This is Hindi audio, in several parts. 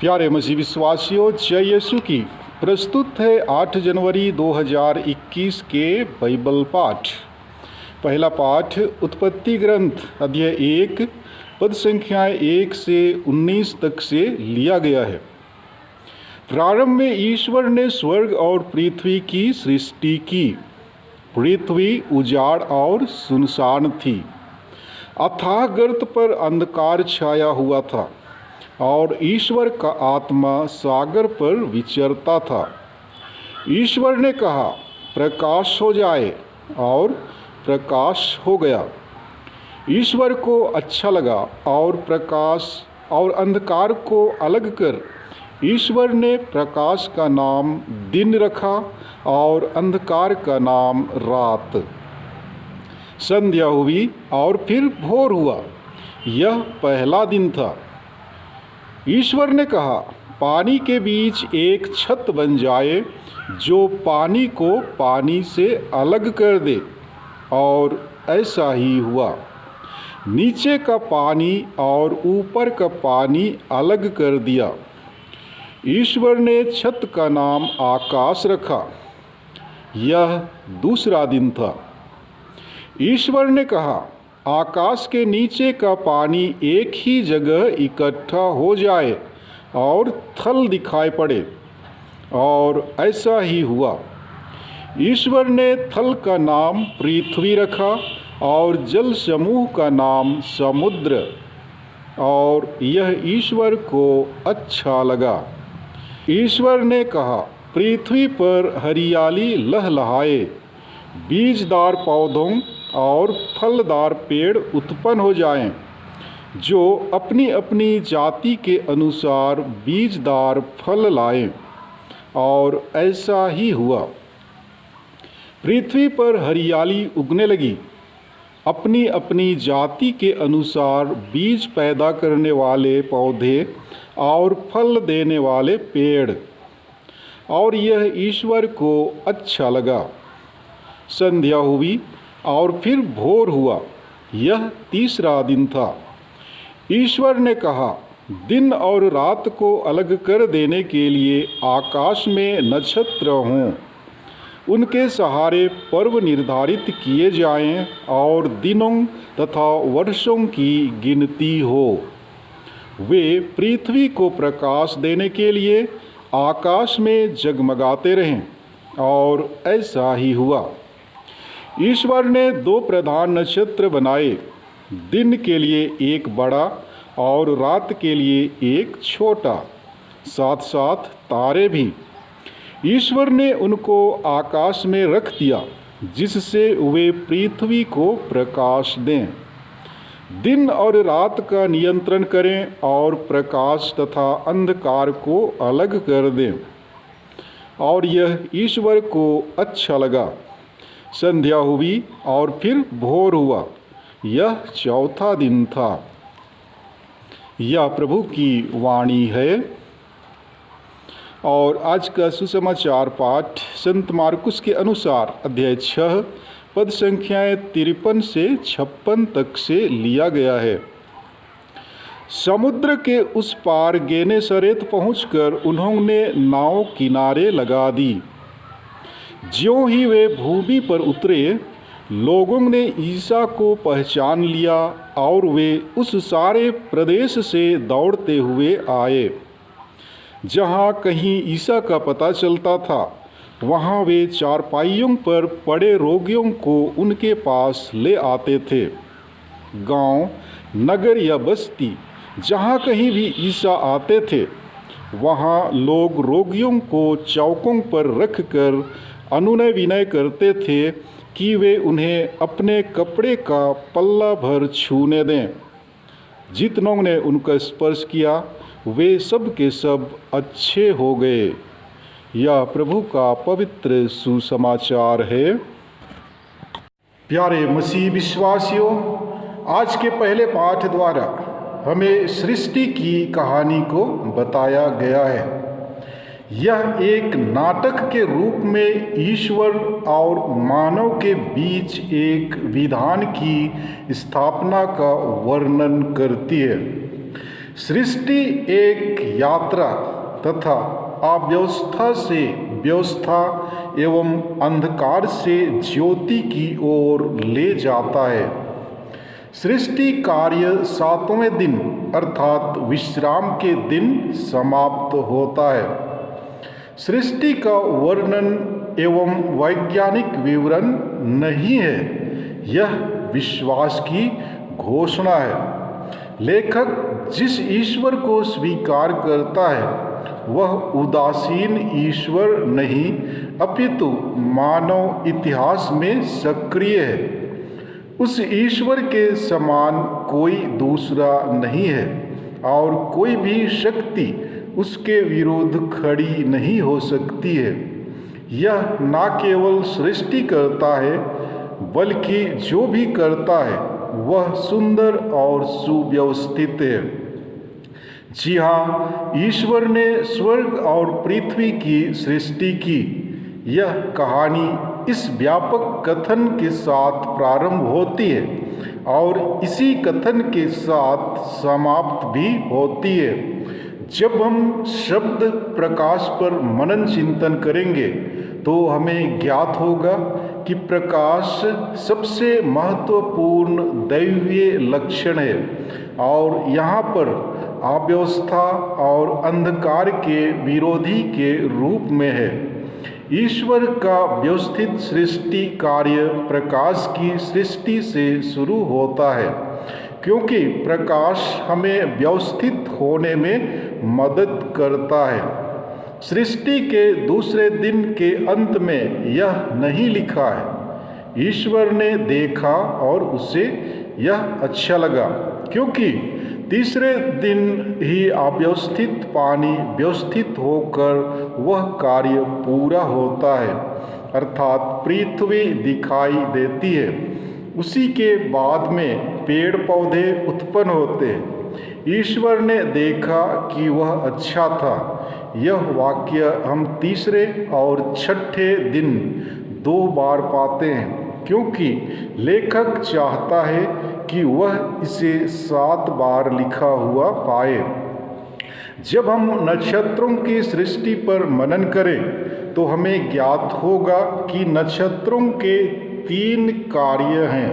प्यारे मसीह विश्वासियों, जय यीशु की। प्रस्तुत है 8 जनवरी 2021 के बाइबल पाठ। पहला पाठ उत्पत्ति ग्रंथ अध्याय 1 पद संख्याएं 1 से 19 तक से लिया गया है। प्रारंभ में ईश्वर ने स्वर्ग और पृथ्वी की सृष्टि की। पृथ्वी उजाड़ और सुनसान थी। अथाह गर्त पर अंधकार छाया हुआ था और ईश्वर का आत्मा सागर पर विचरता था। ईश्वर ने कहा, प्रकाश हो जाए, और प्रकाश हो गया। ईश्वर को अच्छा लगा और प्रकाश और अंधकार को अलग कर ईश्वर ने प्रकाश का नाम दिन रखा और अंधकार का नाम रात। संध्या हुई और फिर भोर हुआ। यह पहला दिन था। ईश्वर ने कहा, पानी के बीच एक छत बन जाए जो पानी को पानी से अलग कर दे, और ऐसा ही हुआ। नीचे का पानी और ऊपर का पानी अलग कर दिया। ईश्वर ने छत का नाम आकाश रखा। यह दूसरा दिन था। ईश्वर ने कहा, आकाश के नीचे का पानी एक ही जगह इकट्ठा हो जाए और थल दिखाई पड़े, और ऐसा ही हुआ। ईश्वर ने थल का नाम पृथ्वी रखा और जल समूह का नाम समुद्र, और यह ईश्वर को अच्छा लगा। ईश्वर ने कहा, पृथ्वी पर हरियाली लहलहाए, बीजदार पौधों और फलदार पेड़ उत्पन्न हो जाएं, जो अपनी अपनी जाति के अनुसार बीजदार फल लाएं, और ऐसा ही हुआ। पृथ्वी पर हरियाली उगने लगी, अपनी अपनी जाति के अनुसार बीज पैदा करने वाले पौधे और फल देने वाले पेड़, और यह ईश्वर को अच्छा लगा। संध्या हुई और फिर भोर हुआ। यह तीसरा दिन था। ईश्वर ने कहा, दिन और रात को अलग कर देने के लिए आकाश में नक्षत्र हों, उनके सहारे पर्व निर्धारित किए जाएं, और दिनों तथा वर्षों की गिनती हो। वे पृथ्वी को प्रकाश देने के लिए आकाश में जगमगाते रहें, और ऐसा ही हुआ। ईश्वर ने 2 प्रधान नक्षत्र बनाए, दिन के लिए एक बड़ा और रात के लिए एक छोटा, साथ साथ तारे भी। ईश्वर ने उनको आकाश में रख दिया, जिससे वे पृथ्वी को प्रकाश दें, दिन और रात का नियंत्रण करें, और प्रकाश तथा अंधकार को अलग कर दें, और यह ईश्वर को अच्छा लगा। संध्या हुई और फिर भोर हुआ। यह चौथा दिन था। यह प्रभु की वाणी है। और आज का सुसमाचार पाठ संत मार्कुस के अनुसार अध्याय 6 पद संख्याएं 53 से 56 तक से लिया गया है। समुद्र के उस पार गेनेसरेत पहुंचकर उन्होंने नाव किनारे लगा दी। ज्यों ही वे भूमि पर उतरे, लोगों ने ईसा को पहचान लिया, और वे उस सारे प्रदेश से दौड़ते हुए आए। जहाँ कहीं ईसा का पता चलता था, वहाँ वे चारपाइयों पर पड़े रोगियों को उनके पास ले आते थे। गांव, नगर या बस्ती, जहाँ कहीं भी ईसा आते थे, वहाँ लोग रोगियों को चौकों पर रखकर अनुनय विनय करते थे कि वे उन्हें अपने कपड़े का पल्ला भर छूने दें। जितनों ने उनका स्पर्श किया, वे सब के सब अच्छे हो गए। यह प्रभु का पवित्र सुसमाचार है। प्यारे मसीह विश्वासियों, आज के पहले पाठ द्वारा हमें सृष्टि की कहानी को बताया गया है। यह एक नाटक के रूप में ईश्वर और मानव के बीच एक विधान की स्थापना का वर्णन करती है। सृष्टि एक यात्रा तथा अव्यवस्था से व्यवस्था एवं अंधकार से ज्योति की ओर ले जाता है। सृष्टि कार्य 7वें दिन अर्थात विश्राम के दिन समाप्त होता है। सृष्टि का वर्णन एवं वैज्ञानिक विवरण नहीं है, यह विश्वास की घोषणा है। लेखक जिस ईश्वर को स्वीकार करता है वह उदासीन ईश्वर नहीं अपितु मानव इतिहास में सक्रिय है। उस ईश्वर के समान कोई दूसरा नहीं है और कोई भी शक्ति उसके विरुद्ध खड़ी नहीं हो सकती है। यह न केवल सृष्टि करता है बल्कि जो भी करता है वह सुंदर और सुव्यवस्थित है। जी हाँ, ईश्वर ने स्वर्ग और पृथ्वी की सृष्टि की। यह कहानी इस व्यापक कथन के साथ प्रारंभ होती है और इसी कथन के साथ समाप्त भी होती है। जब हम शब्द प्रकाश पर मनन चिंतन करेंगे तो हमें ज्ञात होगा कि प्रकाश सबसे महत्वपूर्ण दैवीय लक्षण है और यहाँ पर अव्यवस्था और अंधकार के विरोधी के रूप में है। ईश्वर का व्यवस्थित सृष्टि कार्य प्रकाश की सृष्टि से शुरू होता है, क्योंकि प्रकाश हमें व्यवस्थित होने में मदद करता है। सृष्टि के दूसरे दिन के अंत में यह नहीं लिखा है, ईश्वर ने देखा और उसे यह अच्छा लगा, क्योंकि तीसरे दिन ही अव्यवस्थित पानी व्यवस्थित होकर वह कार्य पूरा होता है, अर्थात पृथ्वी दिखाई देती है। उसी के बाद में पेड़ पौधे उत्पन्न होते हैं। ईश्वर ने देखा कि वह अच्छा था। यह वाक्य हम तीसरे और छठे दिन 2 बार पाते हैं, क्योंकि लेखक चाहता है कि वह इसे 7 बार लिखा हुआ पाए। जब हम नक्षत्रों की सृष्टि पर मनन करें तो हमें ज्ञात होगा कि नक्षत्रों के 3 कार्य हैं।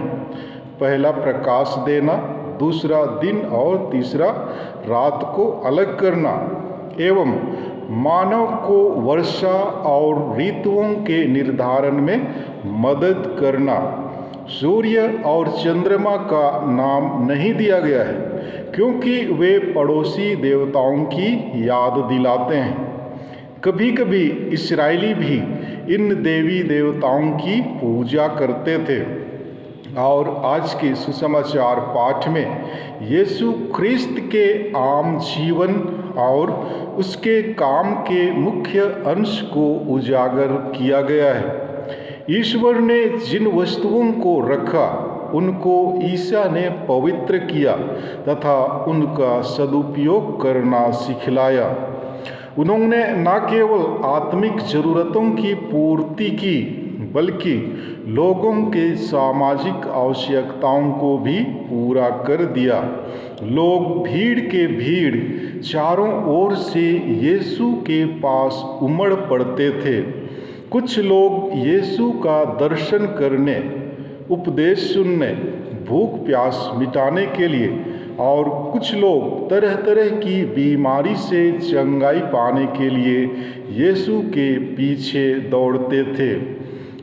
पहला प्रकाश देना, दूसरा दिन और तीसरा रात को अलग करना एवं मानव को वर्षा और ऋतुओं के निर्धारण में मदद करना। सूर्य और चंद्रमा का नाम नहीं दिया गया है, क्योंकि वे पड़ोसी देवताओं की याद दिलाते हैं। कभी कभी इस्राएली भी इन देवी देवताओं की पूजा करते थे। और आज के सुसमाचार पाठ में यीशु ख्रिस्त के आम जीवन और उसके काम के मुख्य अंश को उजागर किया गया है। ईश्वर ने जिन वस्तुओं को रखा उनको ईसा ने पवित्र किया तथा उनका सदुपयोग करना सिखलाया। उन्होंने न केवल आत्मिक जरूरतों की पूर्ति की बल्कि लोगों के सामाजिक आवश्यकताओं को भी पूरा कर दिया। लोग भीड़ के भीड़ चारों ओर से यीशु के पास उमड़ पड़ते थे। कुछ लोग यीशु का दर्शन करने, उपदेश सुनने, भूख प्यास मिटाने के लिए और कुछ लोग तरह तरह की बीमारी से चंगाई पाने के लिए यीशु के पीछे दौड़ते थे।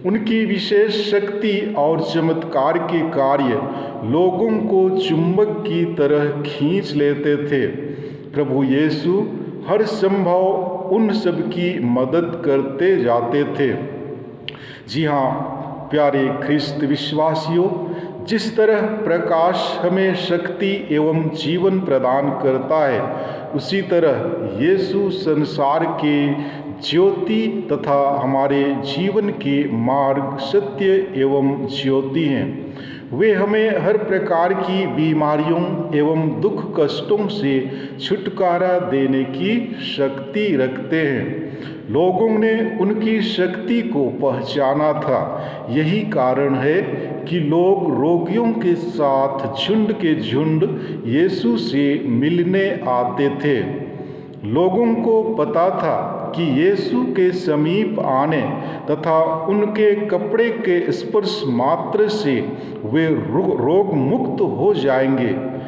उनकी विशेष शक्ति और चमत्कार के कार्य लोगों को चुंबक की तरह खींच लेते थे। प्रभु यीशु हर संभव उन सब की मदद करते जाते थे। जी हाँ प्यारे ख्रिस्त विश्वासियों, जिस तरह प्रकाश हमें शक्ति एवं जीवन प्रदान करता है, उसी तरह यीशु संसार के ज्योति तथा हमारे जीवन के मार्ग, सत्य एवं ज्योति हैं। वे हमें हर प्रकार की बीमारियों एवं दुख कष्टों से छुटकारा देने की शक्ति रखते हैं। लोगों ने उनकी शक्ति को पहचाना था। यही कारण है कि लोग रोगियों के साथ झुंड के झुंड यीशु से मिलने आते थे। लोगों को पता था कि यीशु के समीप आने तथा उनके कपड़े के स्पर्श मात्र से वे रोग मुक्त हो जाएंगे।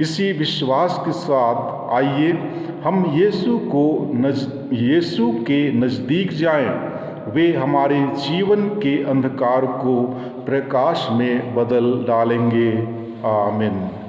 इसी विश्वास के साथ आइए हम यीशु के नज़दीक जाएं। वे हमारे जीवन के अंधकार को प्रकाश में बदल डालेंगे। आमीन।